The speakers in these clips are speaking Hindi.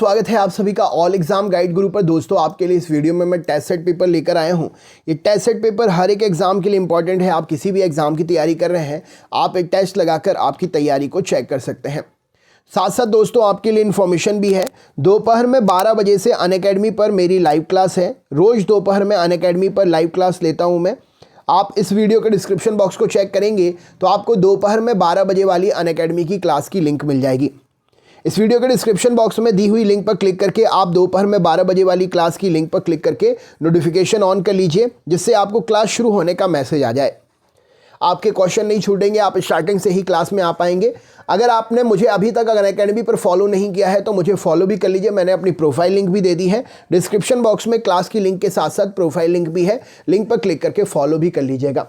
स्वागत है आप सभी का ऑल एग्जाम गाइड गुरु पर। दोस्तों आपके लिए इस वीडियो में मैं टेस्ट सेट पेपर लेकर आया हूं। ये टेस्ट सेट पेपर हर एक एग्जाम के लिए इंपॉर्टेंट है। आप किसी भी एग्जाम की तैयारी कर रहे हैं, आप एक टेस्ट लगाकर आपकी तैयारी को चेक कर सकते हैं। साथ साथ दोस्तों आपके लिए इन्फॉर्मेशन भी है। दोपहर में 12 बजे से अनअकैडमी पर मेरी लाइव क्लास है। रोज़ दोपहर में अनअकैडमी पर लाइव क्लास लेता हूँ मैं। आप इस वीडियो के डिस्क्रिप्शन बॉक्स को चेक करेंगे तो आपको दोपहर में 12 बजे वाली अनअकैडमी की क्लास की लिंक मिल जाएगी। इस वीडियो के डिस्क्रिप्शन बॉक्स में दी हुई लिंक पर क्लिक करके आप दोपहर में 12 बजे वाली क्लास की लिंक पर क्लिक करके नोटिफिकेशन ऑन कर लीजिए, जिससे आपको क्लास शुरू होने का मैसेज आ जाए। आपके क्वेश्चन नहीं छूटेंगे, आप स्टार्टिंग से ही क्लास में आ पाएंगे। अगर आपने मुझे अभी तक अनअकैडमी पर फॉलो नहीं किया है तो मुझे फॉलो भी कर लीजिए। मैंने अपनी प्रोफाइल लिंक भी दे दी है। डिस्क्रिप्शन बॉक्स में क्लास की लिंक के साथ साथ प्रोफाइल लिंक भी है, लिंक पर क्लिक करके फॉलो भी कर लीजिएगा।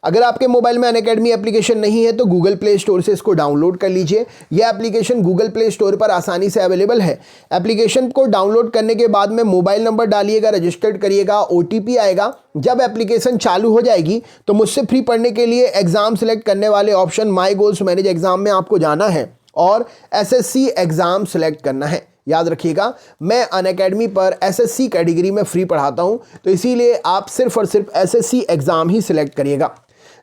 अगर आपके मोबाइल में अनअकैडमी एप्लीकेशन नहीं है तो गूगल प्ले स्टोर से इसको डाउनलोड कर लीजिए। यह एप्लीकेशन गूगल प्ले स्टोर पर आसानी से अवेलेबल है। एप्लीकेशन को डाउनलोड करने के बाद में मोबाइल नंबर डालिएगा, रजिस्टर्ड करिएगा, OTP आएगा। जब एप्लीकेशन चालू हो जाएगी तो मुझसे फ्री पढ़ने के लिए एग्जाम सेलेक्ट करने वाले option my goals manage exam में आपको जाना है और SSC एग्जाम सेलेक्ट करना है। याद रखिएगा, मैं अनअकैडमी पर SSC कैटेगरी में फ्री पढ़ाता हूं, तो इसीलिए आप सिर्फ और सिर्फ SSC एग्जाम ही सिलेक्ट करिएगा।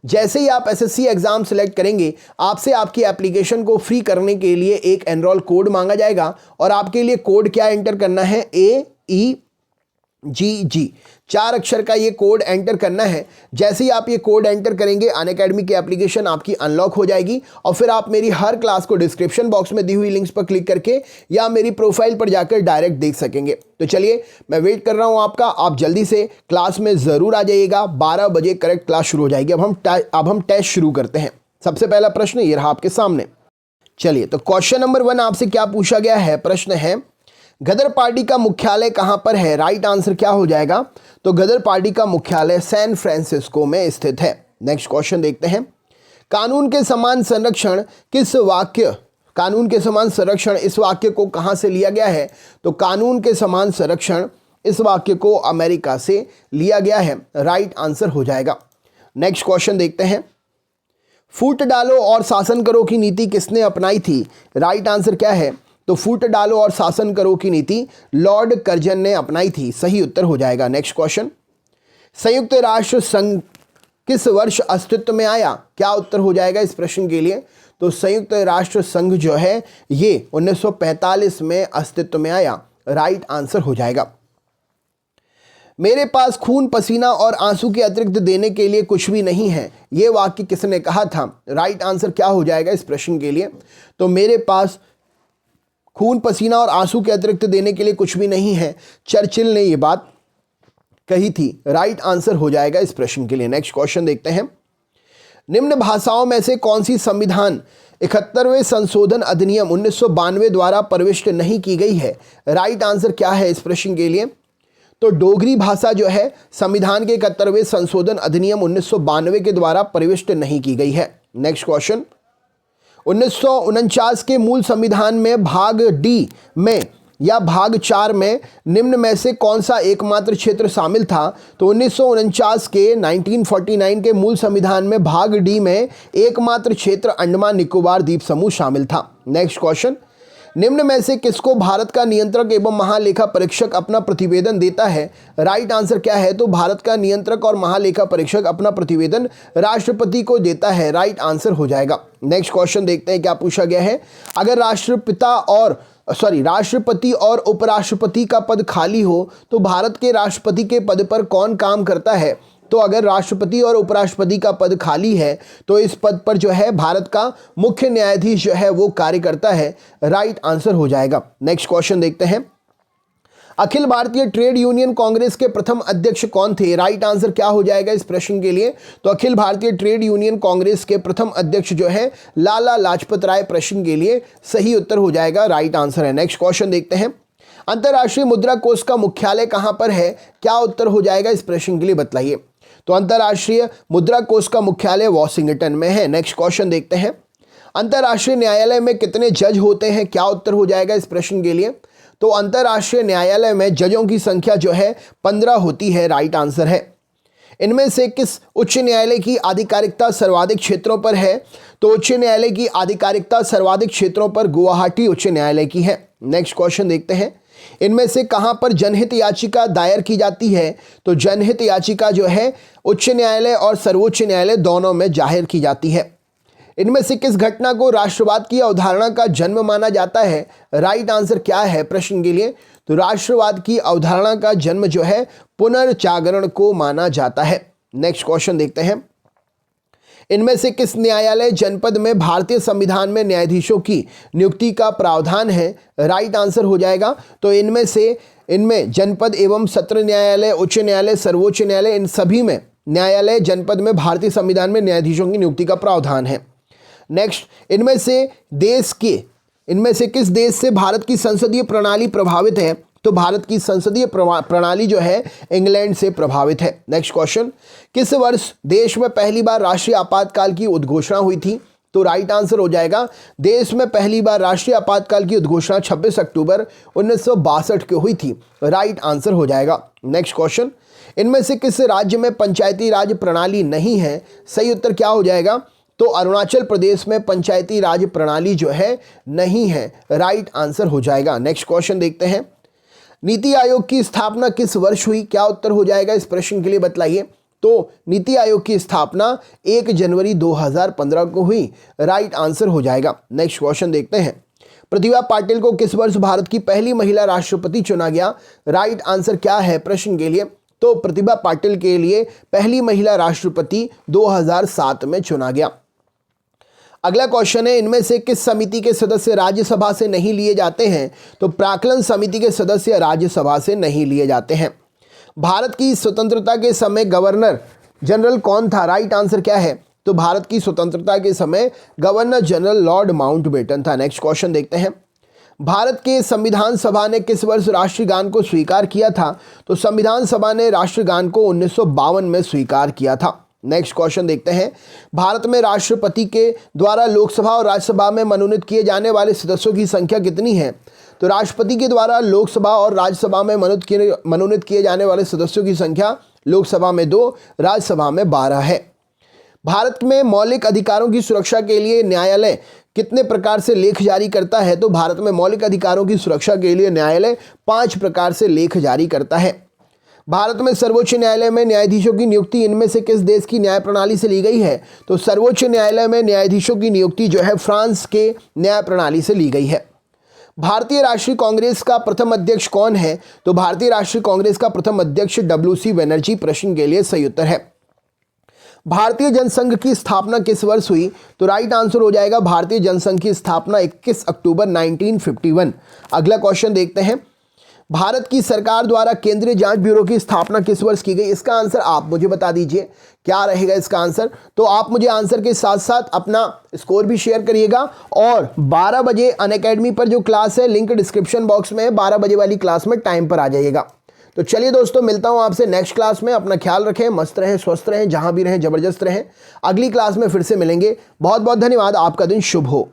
जैसे ही आप SSC एग्जाम सेलेक्ट करेंगे, आपसे आपकी एप्लीकेशन को फ्री करने के लिए एक एनरोल कोड मांगा जाएगा और आपके लिए कोड क्या एंटर करना है, AEGG 4 अक्षर का ये कोड एंटर करना है। जैसे ही आप ये कोड एंटर करेंगे, अनअकैडमी की एप्लीकेशन आपकी अनलॉक हो जाएगी और फिर आप मेरी हर क्लास को डिस्क्रिप्शन बॉक्स में दी हुई लिंक्स पर क्लिक करके या मेरी प्रोफाइल पर जाकर डायरेक्ट देख सकेंगे। तो चलिए, मैं वेट कर रहा हूं आपका। आप जल्दी से क्लास में ज़रूर आ जाइएगा। 12 बजे करेक्ट क्लास शुरू हो जाएगी। अब हम टेस्ट शुरू करते हैं। सबसे पहला प्रश्न ये रहा आपके सामने। चलिए, तो क्वेश्चन नंबर 1 आपसे क्या पूछा गया है? प्रश्न है, गदर पार्टी का मुख्यालय कहां पर है? राइट आंसर क्या हो जाएगा? तो गदर पार्टी का मुख्यालय सैन फ्रांसिस्को में स्थित है। नेक्स्ट क्वेश्चन देखते हैं। कानून के समान संरक्षण इस वाक्य को कहां से लिया गया है? तो कानून के समान संरक्षण इस वाक्य को अमेरिका से लिया गया है। राइट आंसर हो जाएगा। नेक्स्ट क्वेश्चन देखते हैं। फूट डालो और शासन करो की नीति किसने अपनाई थी? राइट आंसर क्या है? तो फूट डालो और शासन करो की नीति लॉर्ड कर्जन ने अपनाई थी। सही उत्तर हो जाएगा। Next question. संयुक्त राष्ट्र संघ किस वर्ष अस्तित्व में आया? क्या उत्तर हो जाएगा इस प्रश्न के लिए? तो संयुक्त राष्ट्र संघ जो है ये 1945 में अस्तित्व में आया। राइट आंसर हो जाएगा। मेरे पास खून, पसीना और आंसू के अतिरिक्त देने के लिए कुछ भी नहीं है, ये वाक्य किसने कहा था? राइट आंसर क्या हो जाएगा इस प्रश्न के लिए? तो मेरे पास खून, पसीना और आंसू के अतिरिक्त देने के लिए कुछ भी नहीं है, चर्चिल ने यह बात कही थी। राइट आंसर हो जाएगा इस प्रश्न के लिए। नेक्स्ट क्वेश्चन देखते हैं। निम्न भाषाओं में से कौन सी संविधान 71वें संशोधन अधिनियम 1992 द्वारा प्रविष्ट नहीं की गई है? राइट आंसर क्या है इस प्रश्न के लिए? तो डोगरी भाषा जो है संविधान के 71वें संशोधन अधिनियम 1992 के द्वारा प्रविष्ट नहीं की गई है। Next question. 1949 के मूल संविधान में भाग डी में या भाग 4 में निम्न में से कौन सा एकमात्र क्षेत्र शामिल था? तो 1949 के 1949 के मूल संविधान में भाग डी में एकमात्र क्षेत्र अंडमान निकोबार द्वीप समूह शामिल था। Next question. निम्न में से किसको भारत का नियंत्रक एवं महालेखा परीक्षक अपना प्रतिवेदन देता है? राइट आंसर क्या है? तो भारत का नियंत्रक और महालेखा परीक्षक अपना प्रतिवेदन राष्ट्रपति को देता है। राइट आंसर हो जाएगा। नेक्स्ट क्वेश्चन देखते हैं क्या पूछा गया है। अगर राष्ट्रपति और उपराष्ट्रपति का पद खाली हो तो भारत के राष्ट्रपति के पद पर कौन काम करता है? तो अगर राष्ट्रपति और उपराष्ट्रपति का पद खाली है तो इस पद पर जो है भारत का मुख्य न्यायाधीश जो है वो कार्य करता है। राइट आंसर हो जाएगा। नेक्स्ट क्वेश्चन देखते हैं। अखिल भारतीय ट्रेड यूनियन कांग्रेस के प्रथम अध्यक्ष कौन थे? राइट आंसर क्या हो जाएगा इस प्रश्न के लिए? तो अखिल भारतीय ट्रेड यूनियन कांग्रेस के प्रथम अध्यक्ष जो है लाला लाजपत राय। प्रश्न के लिए सही उत्तर हो जाएगा। राइट आंसर है। नेक्स्ट क्वेश्चन देखते हैं। अंतर्राष्ट्रीय मुद्रा कोष का मुख्यालय कहां पर है? क्या उत्तर हो जाएगा इस प्रश्न के लिए बताइए? तो अंतर्राष्ट्रीय मुद्रा कोष का मुख्यालय वॉशिंगटन में है। नेक्स्ट क्वेश्चन देखते हैं। अंतर्राष्ट्रीय न्यायालय में कितने जज होते हैं? क्या उत्तर हो जाएगा इस प्रश्न के लिए? तो अंतर्राष्ट्रीय न्यायालय में जजों की संख्या जो है 15 होती है। राइट आंसर है। इनमें से किस उच्च न्यायालय की आधिकारिकता सर्वाधिक क्षेत्रों पर है? तो उच्च न्यायालय की आधिकारिकता सर्वाधिक क्षेत्रों पर गुवाहाटी उच्च न्यायालय की है। नेक्स्ट क्वेश्चन देखते हैं, इनमें से कहां पर जनहित याचिका दायर की जाती है? तो जनहित याचिका जो है उच्च न्यायालय और सर्वोच्च न्यायालय दोनों में जाहिर की जाती है। इनमें से किस घटना को राष्ट्रवाद की अवधारणा का जन्म माना जाता है? राइट आंसर क्या है प्रश्न के लिए? तो राष्ट्रवाद की अवधारणा का जन्म जो है पुनर्जागरण को माना जाता है। नेक्स्ट क्वेश्चन देखते हैं, इनमें से किस न्यायालय जनपद में भारतीय संविधान में न्यायाधीशों की नियुक्ति का प्रावधान है? राइट आंसर हो जाएगा तो इनमें जनपद एवं सत्र न्यायालय, उच्च न्यायालय, सर्वोच्च न्यायालय, इन सभी में न्यायालय जनपद में भारतीय संविधान में न्यायाधीशों की नियुक्ति का प्रावधान है। नेक्स्ट, इनमें से किस देश से भारत की संसदीय प्रणाली प्रभावित है? तो भारत की संसदीय प्रणाली जो है इंग्लैंड से प्रभावित है। नेक्स्ट क्वेश्चन, किस वर्ष देश में पहली बार राष्ट्रीय आपातकाल की उद्घोषणा हुई थी? तो राइट आंसर हो जाएगा, देश में पहली बार राष्ट्रीय आपातकाल की उद्घोषणा 26 अक्टूबर 1962 को हुई थी। राइट आंसर हो जाएगा। नेक्स्ट क्वेश्चन, इनमें से किस राज्य में पंचायती राज प्रणाली नहीं है? सही उत्तर क्या हो जाएगा? तो अरुणाचल प्रदेश में पंचायती राज प्रणाली जो है नहीं है। राइट आंसर हो जाएगा। नेक्स्ट क्वेश्चन देखते हैं, नीति आयोग की स्थापना किस वर्ष हुई? क्या उत्तर हो जाएगा इस प्रश्न के लिए बताइए? तो नीति आयोग की स्थापना 1 जनवरी 2015 को हुई। राइट आंसर हो जाएगा। नेक्स्ट क्वेश्चन देखते हैं, प्रतिभा पाटिल को किस वर्ष भारत की पहली महिला राष्ट्रपति चुना गया? राइट आंसर क्या है प्रश्न के लिए? तो प्रतिभा पाटिल के लिए पहली महिला राष्ट्रपति 2007 में चुना गया। अगला क्वेश्चन है, इनमें से किस समिति के सदस्य राज्यसभा से नहीं लिए जाते हैं? तो प्राक्कलन समिति के सदस्य राज्यसभा से नहीं लिए जाते हैं। भारत की स्वतंत्रता के समय गवर्नर जनरल कौन था? राइट आंसर क्या है? तो भारत की स्वतंत्रता के समय गवर्नर जनरल लॉर्ड माउंटबेटन था। नेक्स्ट क्वेश्चन देखते हैं, भारत के संविधान सभा ने किस वर्ष राष्ट्रगान को स्वीकार किया था? तो संविधान सभा ने राष्ट्रगान को 1952 में स्वीकार किया था। नेक्स्ट क्वेश्चन देखते हैं, भारत में राष्ट्रपति के द्वारा लोकसभा और राज्यसभा में मनोनीत किए जाने वाले सदस्यों की संख्या कितनी है? तो राष्ट्रपति के द्वारा लोकसभा और राज्यसभा में मनोनीत किए जाने वाले सदस्यों की संख्या लोकसभा में 2, राज्यसभा में 12 है। भारत में मौलिक अधिकारों की सुरक्षा के लिए न्यायालय कितने प्रकार से लेख जारी करता है? तो भारत में मौलिक अधिकारों की सुरक्षा के लिए न्यायालय 5 प्रकार से लेख जारी करता है। भारत में सर्वोच्च न्यायालय में न्यायाधीशों की नियुक्ति इनमें से किस देश की न्याय प्रणाली से ली गई है? तो सर्वोच्च न्यायालय में न्यायाधीशों की नियुक्ति जो है फ्रांस के न्याय प्रणाली से ली गई है। भारतीय राष्ट्रीय कांग्रेस का प्रथम अध्यक्ष कौन है? तो भारतीय राष्ट्रीय कांग्रेस का प्रथम अध्यक्ष WC बनर्जी प्रश्न के लिए सही उत्तर है। भारतीय जनसंघ की स्थापना किस वर्ष हुई? तो राइट आंसर हो जाएगा, भारतीय जनसंघ की स्थापना 21 अक्टूबर 1951। अगला क्वेश्चन देखते हैं, भारत की सरकार द्वारा केंद्रीय जांच ब्यूरो की स्थापना किस वर्ष की गई? इसका आंसर आप मुझे बता दीजिए, क्या रहेगा इसका आंसर? तो आप मुझे आंसर के साथ साथ अपना स्कोर भी शेयर करिएगा और 12 बजे अनअकैडमी पर जो क्लास है लिंक डिस्क्रिप्शन बॉक्स में है, 12 बजे वाली क्लास में टाइम पर आ जाइएगा। तो चलिए दोस्तों, मिलता हूं आपसे नेक्स्ट क्लास में। अपना ख्याल रखें, मस्त रहें, स्वस्थ रहें, जहां भी रहें जबरदस्त रहें। अगली क्लास में फिर से मिलेंगे। बहुत बहुत धन्यवाद, आपका दिन शुभ हो।